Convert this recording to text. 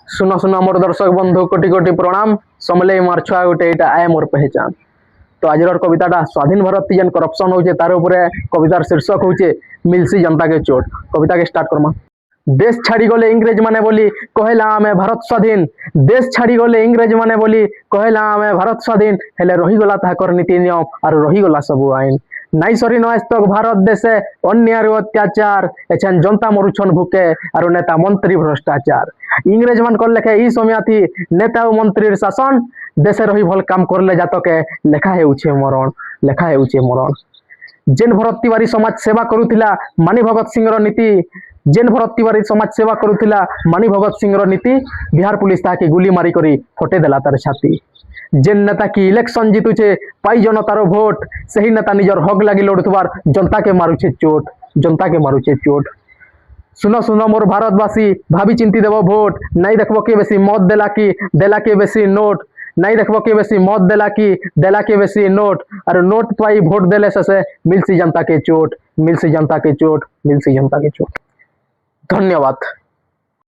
सुनो सुनो मोर दर्शक बंधु कोटि कोटि प्रणाम समले मार छुआ गोटे एटा आए मोर पहचान। तो आज कविताटा स्वाधीन भारत जेन करप्शन होचे तार उपरे कवितार शीर्षक होचे मिलसी जनता के चोट। कविता के स्टार्ट करमा। देश छाड़ी गले इंग्रेज माने बोली कहला आमे भारत स्वाधीन, देश छाड़ी गले इंग्रेज माने बोली कहला आमे भारत स्वाधीन, हेले रही गला ताकर नीति नियम और रही गला सबु आईन। नाई सरी आज तक भारत देशे अन्याय अत्याचार एछन जनता मरुछन भूके और नेता मंत्री भ्रष्टाचार। इंग्रेज मान कर लेखे ई समय थी नेता और मंत्री शासन देशे रही भल काम करले जातके लेखा हेउछे मरण, लेखा हेउछे मरण। जेन भरत तिवारी समाज सेवा करुथिला मानी भगत सिंह नीति, जेन भरत तिवारी समाज सेवा करुथिला मानी भगत सिंह नीति बिहार पुलिस ताके गुली मारी करी फटे देला तार छाती। जेन नेता की इलेक्शन जीतुचे पाई जनतार भोट सही नेता निजर हक लगी लड़ुथबार जनता के मारुचे चोट, जनता के मारुचे चोट। सुनो सुनो मोर भारतवासी भाभी चिंती देव भोट, नहीं देखबो के बेसी मत देला के बेसी नोट, नहीं देखबो के बेसी मत देला के बेसी नोट, और नोट पाई भोट देले से मिलसी जनता के चोट, मिलसी जनता के चोट, मिलसी जनता के चोट। धन्यवाद।